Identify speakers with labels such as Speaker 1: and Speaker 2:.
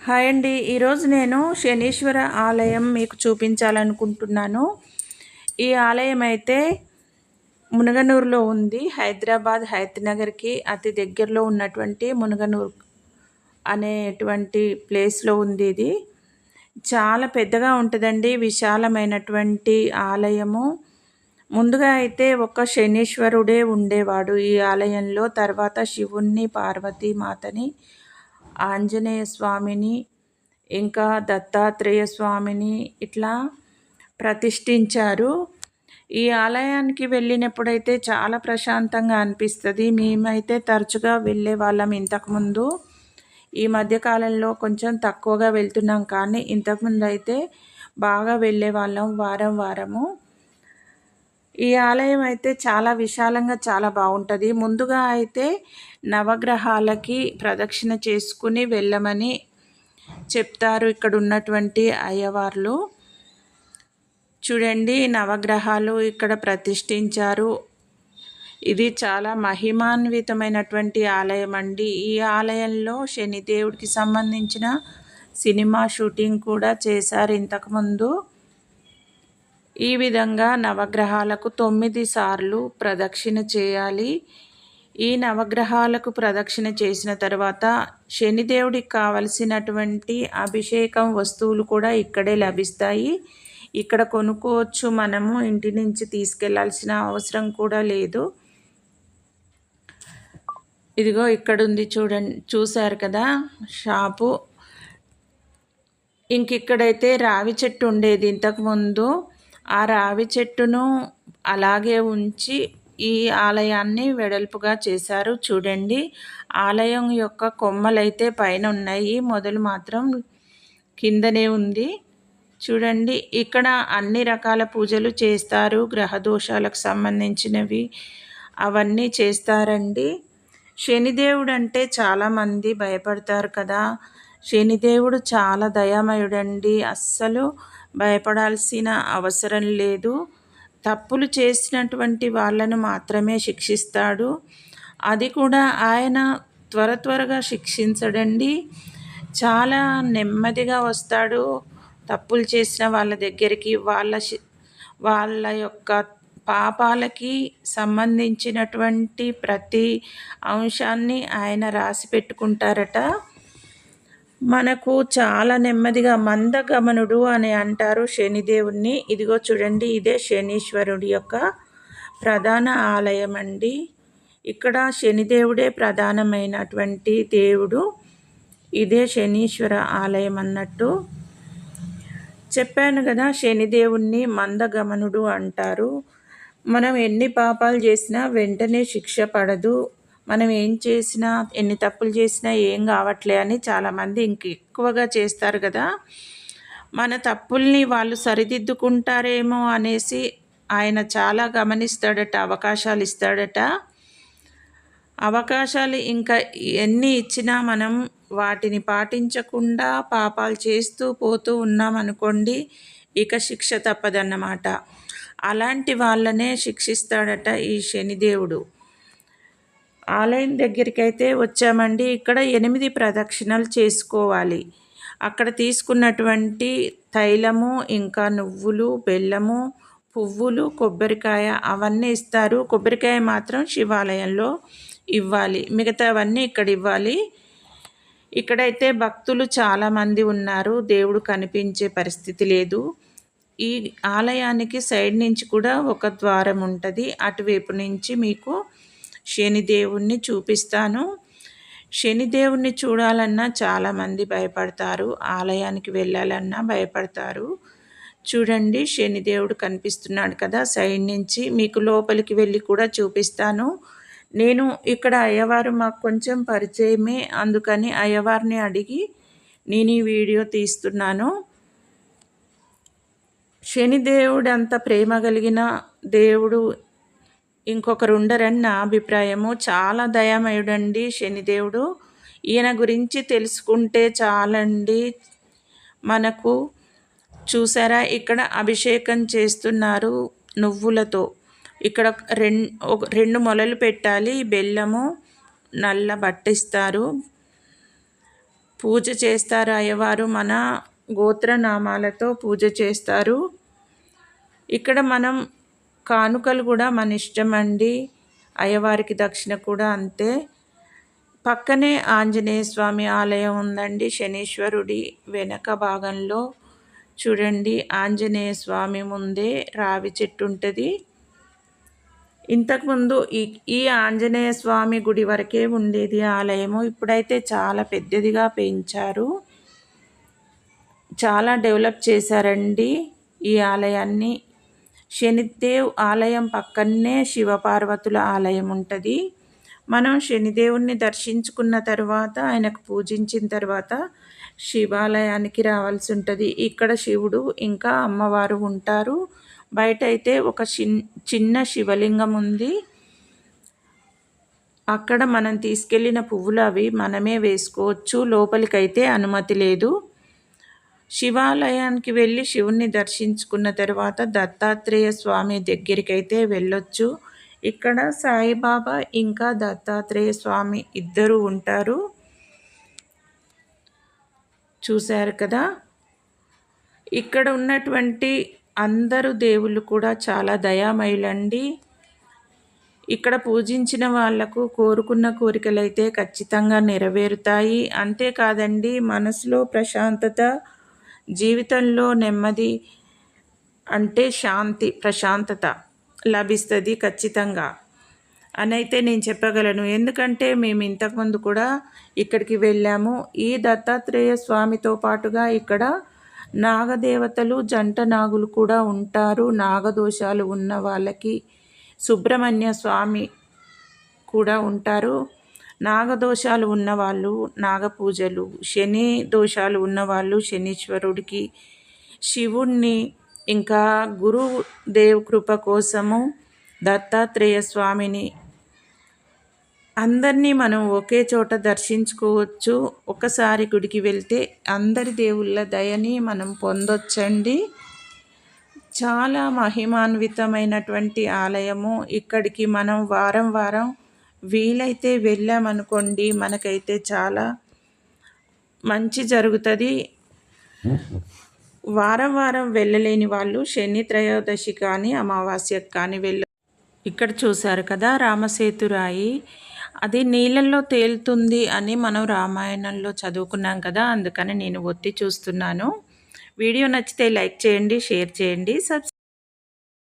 Speaker 1: Hi అండి. ఈరోజు నేను శనీశ్వర ఆలయం మీకు చూపించాలనుకుంటున్నాను. ఈ ఆలయం అయితే మునగనూరులో ఉంది. హైదరాబాద్ హయత్నగర్‌కి అతి దగ్గరలో ఉన్నటువంటి మునగనూరు అనేటువంటి ప్లేస్‌లో ఉంది ఇది. చాలా పెద్దగా ఉంటదండి. విశాలమైనటువంటి ఆలయము. ముందుగా అయితే ఒక శనీశ్వరుడే ఉండేవాడు ఈ ఆలయంలో. తర్వాత శివుణ్ణి, పార్వతీ మాతని, ఆంజనేయ స్వామిని, ఇంకా దత్తాత్రేయ స్వామిని ఇట్లా ప్రతిష్ఠించారు. ఈ ఆలయానికి వెళ్ళినప్పుడైతే చాలా ప్రశాంతంగా అనిపిస్తది. మేమైతే తరచుగా వెళ్ళేవాళ్ళం ఇంతకుముందు. ఈ మధ్య కాలంలో కొంచెం తక్కువగా వెళ్తున్నాం, కానీ ఇంతకుముందయితే బాగా వెళ్ళేవాళ్ళం వారం వారము. ఈ ఆలయం అయితే చాలా విశాలంగా చాలా బాగుంటుంది. ముందుగా అయితే నవగ్రహాలకి ప్రదక్షిణ చేసుకుని వెళ్ళమని చెప్తారు ఇక్కడ ఉన్నటువంటి అయ్యవార్లు. చూడండి, నవగ్రహాలు ఇక్కడ ప్రతిష్ఠించారు. ఇది చాలా మహిమాన్వితమైనటువంటి ఆలయం అండి. ఈ ఆలయంలో శనిదేవుడికి సంబంధించిన సినిమా షూటింగ్ కూడా చేశారు ఇంతకుముందు. ఈ విధంగా నవగ్రహాలకు 9 సార్లు ప్రదక్షిణ చేయాలి. ఈ నవగ్రహాలకు ప్రదక్షిణ చేసిన తర్వాత శనిదేవుడికి కావలసినటువంటి అభిషేకం వస్తువులు కూడా ఇక్కడే లభిస్తాయి. ఇక్కడ కొనుక్కోవచ్చు. మనము ఇంటి నుంచి తీసుకెళ్లాల్సిన అవసరం కూడా లేదు. ఇదిగో ఇక్కడుంది చూడండి, చూశారు కదా షాపు. ఇంకిక్కడైతే రావి చెట్టు ఉండేది ఇంతకుముందు. ఆ రావి చెట్టును అలాగే ఉంచి ఈ ఆలయాన్ని వెడల్పుగా చేశారు. చూడండి, ఆలయం యొక్క కొమ్మలైతే పైన ఉన్నాయి, మొదలు మాత్రం కిందనే ఉంది. చూడండి, ఇక్కడ అన్ని రకాల పూజలు చేస్తారు. గ్రహ దోషాలకు సంబంధించినవి అవన్నీ చేస్తారండి. శనిదేవుడు అంటే చాలామంది భయపడతారు కదా. శనిదేవుడు చాలా దయామయుడండి. అస్సలు భయపడాల్సిన అవసరం లేదు. తప్పులు చేసినటువంటి వాళ్ళను మాత్రమే శిక్షిస్తాడు. అది కూడా ఆయన త్వరగా శిక్షించడండి. చాలా నెమ్మదిగా వస్తాడు తప్పులు చేసిన వాళ్ళ దగ్గరికి. వాళ్ళ యొక్క పాపాలకి సంబంధించినటువంటి ప్రతి అంశాన్ని ఆయన రాసి పెట్టుకుంటారట. మనకు చాలా నెమ్మదిగా మందగమనుడు అని అంటారు శనిదేవుణ్ణి. ఇదిగో చూడండి, ఇదే శనీశ్వరుడి యొక్క ప్రధాన ఆలయం అండి. ఇక్కడ శనిదేవుడే ప్రధానమైనటువంటి దేవుడు. ఇదే శనీశ్వర ఆలయం అన్నట్టు చెప్పాను కదా. శనిదేవుణ్ణి మందగమనుడు అంటారు. మనం ఎన్ని పాపాలు చేసినా వెంటనే శిక్ష పడదు. మనం ఏం చేసినా, ఎన్ని తప్పులు చేసినా ఏం కావట్లే అని చాలామంది ఎక్కువగా చేస్తారు కదా. మన తప్పుల్ని వాళ్ళు సరిదిద్దుకుంటారేమో అనేసి ఆయన చాలా గమనిస్తాడట, అవకాశాలు ఇస్తాడట. అవకాశాలు ఇంకా ఎన్ని ఇచ్చినా మనం వాటిని పాటించకుండా పాపాలు చేస్తూ పోతూ ఉన్నామనుకోండి, ఇక శిక్ష తప్పదన్నమాట. అలాంటి వాళ్ళనే శిక్షిస్తాడట ఈ శనిదేవుడు. ఆలయం దగ్గరికి అయితే వచ్చామండి. ఇక్కడ 8 ప్రదక్షిణలు చేసుకోవాలి. అక్కడ తీసుకున్నటువంటి తైలము, ఇంకా నువ్వులు, బెల్లము, పువ్వులు, కొబ్బరికాయ అవన్నీ ఇస్తారు. కొబ్బరికాయ మాత్రం శివాలయంలో ఇవ్వాలి, మిగతావన్నీ ఇక్కడ ఇవ్వాలి. ఇక్కడైతే భక్తులు చాలామంది ఉన్నారు. దేవుడు కనిపించే పరిస్థితి లేదు. ఈ ఆలయానికి సైడ్ నుంచి కూడా ఒక ద్వారం ఉంటుంది. అటువైపు నుంచి మీకు శనిదేవుణ్ణి చూపిస్తాను. శనిదేవుణ్ణి చూడాలన్నా చాలామంది భయపడతారు, ఆలయానికి వెళ్ళాలన్నా భయపడతారు. చూడండి, శనిదేవుడు కనిపిస్తున్నాడు కదా సైడ్ నుంచి. మీకు లోపలికి వెళ్ళి కూడా చూపిస్తాను. నేను ఇక్కడ అయ్యవారు మాకు కొంచెం పరిచయమే, అందుకని అయ్యవారిని అడిగి నేను ఈ వీడియో తీస్తున్నాను. శనిదేవుడు అంత ప్రేమ కలిగిన దేవుడు ఇంకొకరు ఉండరని నా అభిప్రాయము. చాలా దయామయుడండి శనిదేవుడు. ఈయన గురించి తెలుసుకుంటే చాలండి మనకు. చూసారా, ఇక్కడ అభిషేకం చేస్తున్నారు నువ్వులతో. ఇక్కడ 2 మొలలు పెట్టాలి. బెల్లము, నల్ల బట్ట ఇస్తారు. పూజ చేస్తారు అయ్యవారు. మన గోత్రనామాలతో పూజ చేస్తారు. ఇక్కడ మనం కానుకలు కూడా మన ఇష్టం అండి. అయ్యవారికి దక్షిణ కూడా అంతే. పక్కనే ఆంజనేయ స్వామి ఆలయం ఉందండి. శనీశ్వరుడి వెనక భాగంలో చూడండి, ఆంజనేయ స్వామి ముందే రావి చెట్టు ఉంటుంది. ఇంతకుముందు ఈ ఆంజనేయ స్వామి గుడి వరకే ఉండేది ఆలయము. ఇప్పుడైతే చాలా పెద్దదిగా పెంచారు, చాలా డెవలప్ చేశారండి ఈ ఆలయాన్ని. శనిదేవ్ ఆలయం పక్కనే శివపార్వతుల ఆలయం ఉంటుంది. మనం శనిదేవుణ్ణి దర్శించుకున్న తర్వాత, ఆయనకు పూజించిన తర్వాత శివాలయానికి రావాల్సి ఉంటుంది. ఇక్కడ శివుడు ఇంకా అమ్మవారు ఉంటారు. బయట అయితే ఒక చిన్న శివలింగం ఉంది. అక్కడ మనం తీసుకెళ్ళిన పువ్వులు అవి మనమే వేసుకోవచ్చు. లోపలికైతే అనుమతి లేదు. శివాలయానికి వెళ్ళి శివుణ్ణి దర్శించుకున్న తర్వాత దత్తాత్రేయ స్వామి దగ్గరికి అయితే వెళ్ళొచ్చు. ఇక్కడ సాయిబాబా ఇంకా దత్తాత్రేయ స్వామి ఇద్దరు ఉంటారు. చూశారు కదా. ఇక్కడ ఉన్నటువంటి అందరూ దేవుళ్ళు కూడా చాలా దయామయులండి. ఇక్కడ పూజించిన వాళ్లకు కోరుకున్న కోరికలైతే ఖచ్చితంగా నెరవేరుతాయి. అంతేకాదండి, మనసులో ప్రశాంతత, జీవితంలో నెమ్మది, అంటే శాంతి, ప్రశాంతత లభిస్తుంది ఖచ్చితంగా అనైతే నేను చెప్పగలను. ఎందుకంటే మేము ఇంతకుముందు కూడా ఇక్కడికి వెళ్ళాము. ఈ దత్తాత్రేయ స్వామితో పాటుగా ఇక్కడ నాగదేవతలు, జంట నాగులు కూడా ఉంటారు. నాగదోషాలు ఉన్న వాళ్ళకి సుబ్రహ్మణ్య స్వామి కూడా ఉంటారు. నాగదోషాలు ఉన్నవాళ్ళు నాగపూజలు, శని దోషాలు ఉన్నవాళ్ళు శనీశ్వరుడికి, శివుణ్ణి, ఇంకా గురుదేవ్ కృప కోసము దత్తాత్రేయ స్వామిని, అందరినీ మనం ఒకే చోట దర్శించుకోవచ్చు. ఒకసారి గుడికి వెళ్తే అందరి దేవుళ్ళ దయని మనం పొందొచ్చండి. చాలా మహిమాన్వితమైనటువంటి ఆలయము. ఇక్కడికి మనం వారం వారం వీలైతే వెళ్ళామనుకోండి, మనకైతే చాలా మంచి జరుగుతుంది. వారం వారం వెళ్ళలేని వాళ్ళు శని త్రయోదశి కానీ అమావాస్యకు కానీ ఇక్కడ చూశారు కదా రామసేతురాయి, అది నీళ్ళల్లో తేలుతుంది అని మనం రామాయణంలో చదువుకున్నాం కదా, అందుకని నేను ఒత్తి చూస్తున్నాను. వీడియో నచ్చితే లైక్ చేయండి, షేర్ చేయండి,